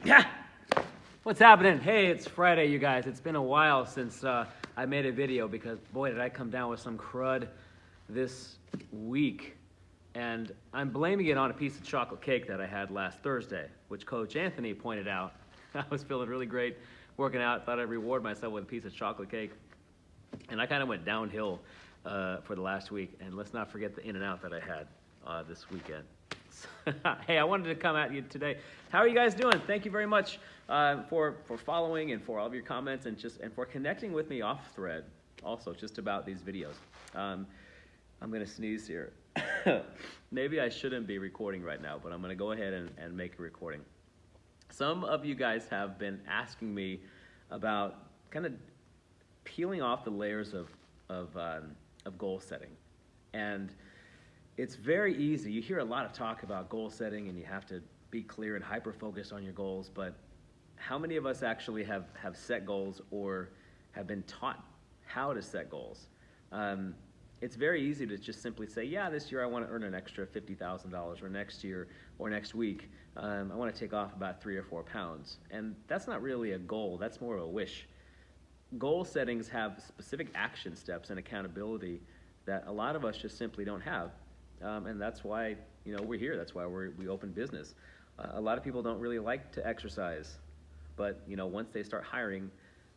Yeah. What's happening? Hey, it's Friday, you guys. It's been a while since I made a video because, boy, did I come down with some crud this week. And I'm blaming it on a piece of chocolate cake that I had last Thursday, which Coach Anthony pointed out. I was feeling really great working out, thought I'd reward myself with a piece of chocolate cake. And I kind of went downhill for the last week. And let's not forget the In-N-Out that I had this weekend. Hey, I wanted to come at you today. How are you guys doing? Thank you very much for following and for all of your comments and for connecting with me off thread. Also, just about these videos. I'm gonna sneeze here. Maybe I shouldn't be recording right now, but I'm gonna go ahead and make a recording. Some of you guys have been asking me about kind of peeling off the layers of goal setting, and it's very easy. You hear a lot of talk about goal setting and you have to be clear and hyper-focused on your goals, but how many of us actually have set goals or have been taught how to set goals? It's very easy to just simply say, yeah, this year I want to earn an extra $50,000, or next year or next week I want to take off about 3 or 4 pounds. And that's not really a goal, that's more of a wish. Goal settings have specific action steps and accountability that a lot of us just simply don't have. And that's why we're here. That's why we open business. A lot of people don't really like to exercise, but once they start hiring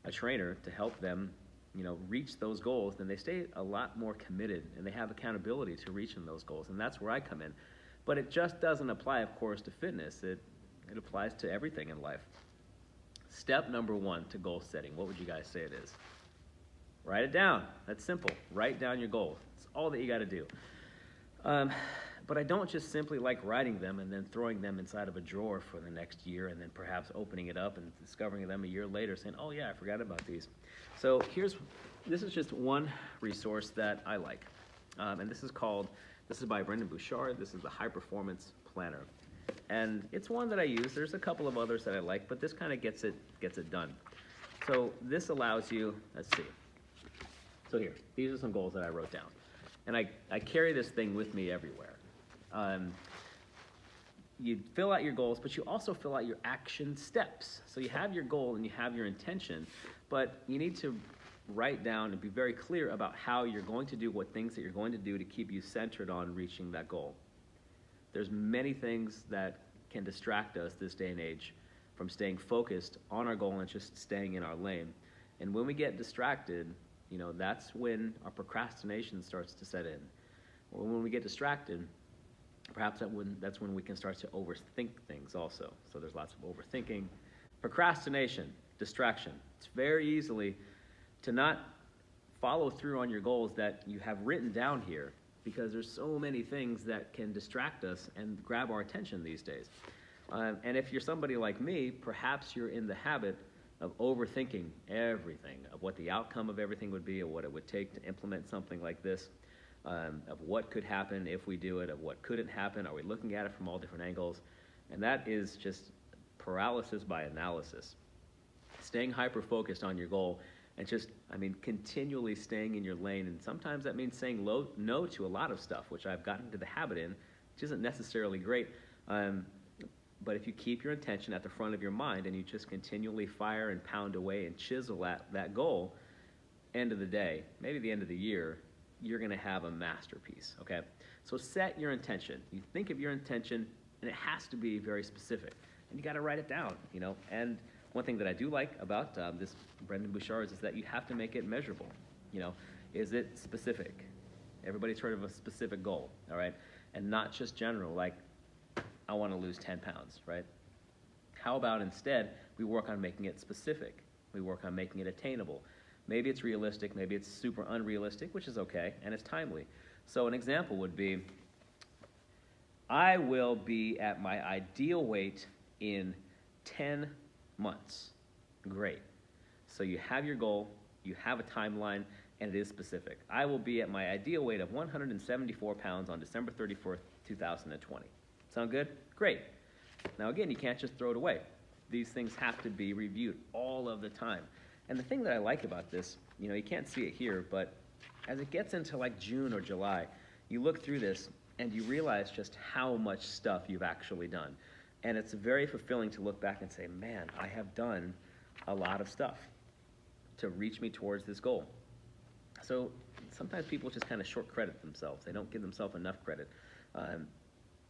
a trainer to help them reach those goals, then they stay a lot more committed and they have accountability to reaching those goals. And that's where I come in. But it just doesn't apply, of course, to fitness. It applies to everything in life. Step number 1 to goal setting, what would you guys say it is? Write it down. That's simple. Write down your goals. It's all that you got to do. But I don't just simply like writing them and then throwing them inside of a drawer for the next year and then perhaps opening it up and discovering them a year later saying, oh yeah, I forgot about these. So this is just one resource that I like. And this is by Brendon Burchard. This is the High Performance Planner. And it's one that I use. There's a couple of others that I like, but this kind of gets it done. So this allows you, let's see. So here, these are some goals that I wrote down. And I carry this thing with me everywhere. You fill out your goals, but you also fill out your action steps. So you have your goal and you have your intention, but you need to write down and be very clear about how you're going to do what things that you're going to do to keep you centered on reaching that goal. There's many things that can distract us this day and age from staying focused on our goal and just staying in our lane. And when we get distracted, that's when our procrastination starts to set in. Or when we get distracted, perhaps that's when we can start to overthink things also. So there's lots of overthinking. Procrastination, distraction. It's very easily to not follow through on your goals that you have written down here because there's so many things that can distract us and grab our attention these days. And if you're somebody like me, perhaps you're in the habit of overthinking everything, of what the outcome of everything would be, of what it would take to implement something like this, of what could happen if we do it, of what couldn't happen. Are we looking at it from all different angles? And that is just paralysis by analysis. Staying hyper-focused on your goal and continually staying in your lane. And sometimes that means saying no to a lot of stuff, which I've gotten into the habit in, which isn't necessarily great. But if you keep your intention at the front of your mind and you just continually fire and pound away and chisel at that goal, end of the day, maybe the end of the year, you're going to have a masterpiece, okay? So set your intention. You think of your intention, and it has to be very specific. And you got to write it down, And one thing that I do like about this Brendon Burchard is that you have to make it measurable. Is it specific? Everybody's heard of a specific goal, all right? And not just general, like, I want to lose 10 pounds, right? How about instead we work on making it specific? We work on making it attainable. Maybe it's realistic, maybe it's super unrealistic, which is okay, and it's timely. So an example would be, I will be at my ideal weight in 10 months. Great. So you have your goal, you have a timeline, and it is specific. I will be at my ideal weight of 174 pounds on December 31st, 2020. Sound good? Great. Now again, you can't just throw it away. These things have to be reviewed all of the time. And the thing that I like about this, you can't see it here, but as it gets into like June or July, you look through this and you realize just how much stuff you've actually done. And it's very fulfilling to look back and say, man, I have done a lot of stuff to reach me towards this goal. So sometimes people just kind of short credit themselves. They don't give themselves enough credit.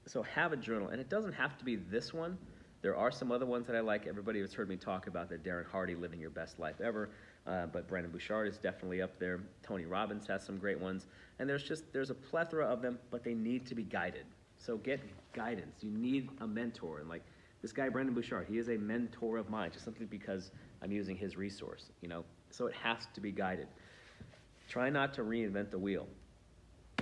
So have a journal, and it doesn't have to be this one. There are some other ones that I like. Everybody has heard me talk about the Darren Hardy, Living Your Best Life Ever, but Brendon Burchard is definitely up there. Tony Robbins has some great ones, and there's a plethora of them, but they need to be guided. So get guidance. You need a mentor, and like this guy Brendon Burchard, he is a mentor of mine, just simply because I'm using his resource, you know. So it has to be guided. Try not to reinvent the wheel.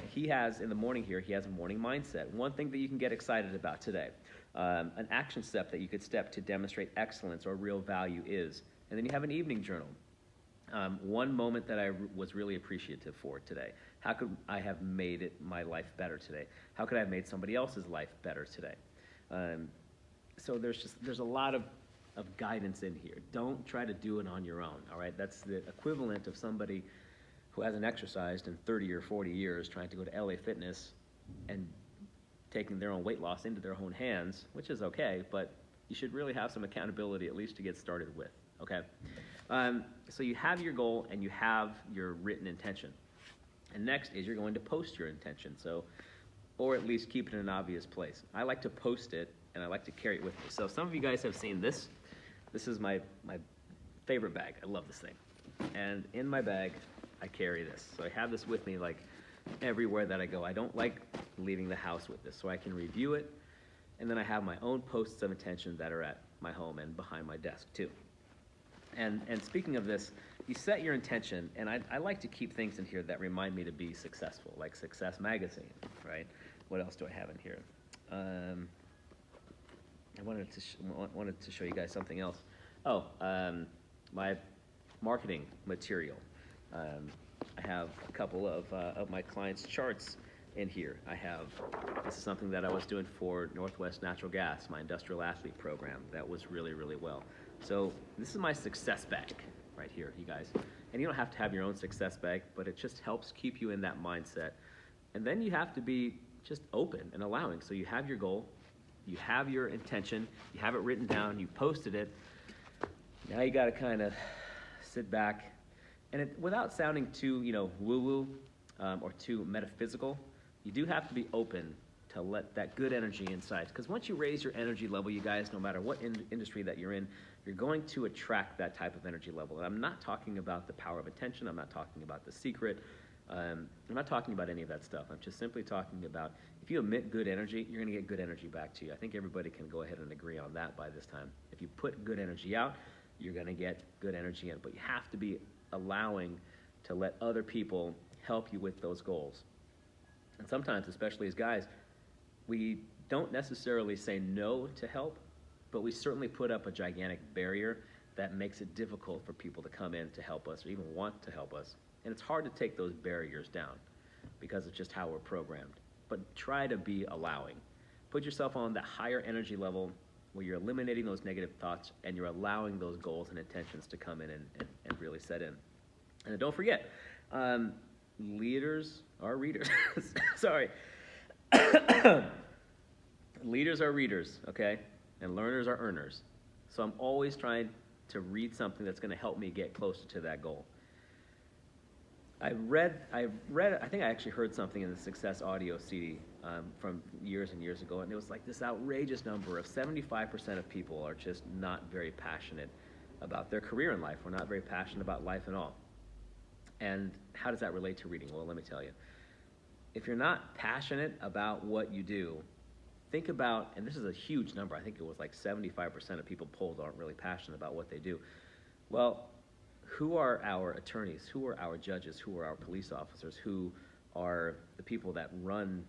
He has, in the morning here, he has a morning mindset. One thing that you can get excited about today, an action step that you could step to demonstrate excellence or real value is, and then you have an evening journal. One moment that I was really appreciative for today. How could I have made my life better today? How could I have made somebody else's life better today? So there's a lot of guidance in here. Don't try to do it on your own, all right? That's the equivalent of somebody who hasn't exercised in 30 or 40 years trying to go to LA Fitness and taking their own weight loss into their own hands, which is okay, but you should really have some accountability at least to get started with, okay? So you have your goal and you have your written intention. And next is you're going to post your intention, or at least keep it in an obvious place. I like to post it and I like to carry it with me. So some of you guys have seen this. This is my favorite bag. I love this thing. And in my bag, I carry this. So I have this with me like everywhere that I go. I don't like leaving the house with this, so I can review it, and then I have my own posts of intention that are at my home and behind my desk too. And speaking of this, you set your intention, and I like to keep things in here that remind me to be successful, like Success Magazine, right? What else do I have in here? I wanted to show you guys something else. Oh, my marketing material. I have a couple of my clients' charts in here. This is something that I was doing for Northwest Natural Gas, my industrial athlete program. That was really, really well. So this is my success bag right here, you guys. And you don't have to have your own success bag, but it just helps keep you in that mindset. And then you have to be just open and allowing. So you have your goal, you have your intention, you have it written down, you posted it. Now you got to kind of sit back, and without sounding too, woo-woo or too metaphysical, you do have to be open to let that good energy inside. Because once you raise your energy level, you guys, no matter what industry that you're in, you're going to attract that type of energy level. And I'm not talking about the power of attention. I'm not talking about the secret. I'm not talking about any of that stuff. I'm just simply talking about if you emit good energy, you're going to get good energy back to you. I think everybody can go ahead and agree on that by this time. If you put good energy out, you're going to get good energy in. But you have to be allowing to let other people help you with those goals. And sometimes, especially as guys, we don't necessarily say no to help, but we certainly put up a gigantic barrier that makes it difficult for people to come in to help us or even want to help us. And it's hard to take those barriers down because it's just how we're programmed. But try to be allowing. Put yourself on that higher energy level where you're eliminating those negative thoughts and you're allowing those goals and intentions to come in and really set in. And don't forget, leaders are readers. Sorry. Leaders are readers, okay? And learners are earners. So I'm always trying to read something that's going to help me get closer to that goal. I think I actually heard something in the Success Audio CD from years and years ago, and it was like this outrageous number of 75% of people are just not very passionate about their career in life, or not very passionate about life at all. And how does that relate to reading? Well, let me tell you. If you're not passionate about what you do, think about, and this is a huge number, I think it was like 75% of people polled aren't really passionate about what they do. Well, who are our attorneys? Who are our judges? Who are our police officers? Who are the people that run,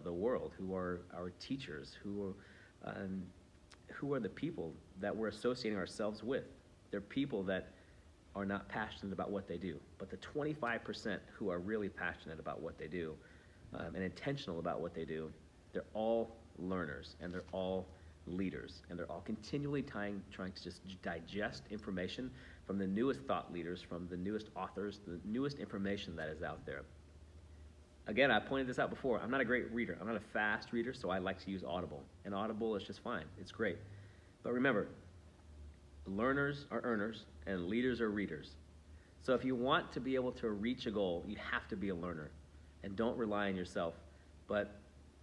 the world? Who are our teachers? Who are the people that we're associating ourselves with? They're people that are not passionate about what they do. But the 25% who are really passionate about what they do and intentional about what they do, they're all learners and they're all leaders, and they're all continually trying to just digest information from the newest thought leaders, from the newest authors, the newest information that is out there. Again, I pointed this out before. I'm not a great reader. I'm not a fast reader, so I like to use Audible. And Audible is just fine. It's great. But remember, learners are earners, and leaders are readers. So if you want to be able to reach a goal, you have to be a learner. And don't rely on yourself, but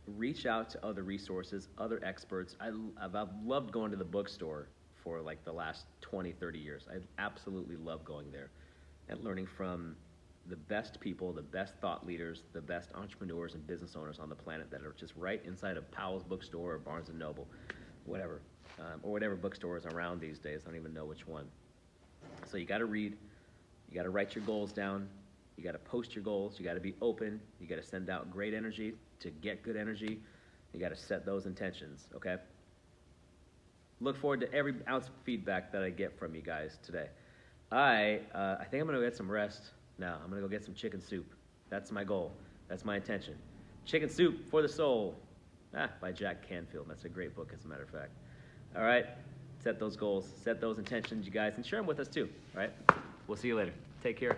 reach out to other resources, other experts. I've loved going to the bookstore for like the last 20, 30 years. I absolutely love going there and learning from the best people, the best thought leaders, the best entrepreneurs and business owners on the planet that are just right inside of Powell's bookstore or Barnes & Noble, whatever, or whatever bookstore is around these days. I don't even know which one. So you got to read. You got to write your goals down. You got to post your goals. You got to be open. You got to send out great energy to get good energy. You got to set those intentions, okay? Look forward to every ounce of feedback that I get from you guys today. I think I'm going to get some rest now. I'm going to go get some chicken soup. That's my goal. That's my intention. Chicken Soup for the Soul, by Jack Canfield. That's a great book, as a matter of fact. All right? Set those goals. Set those intentions, you guys, and share them with us, too, all right? We'll see you later. Take care.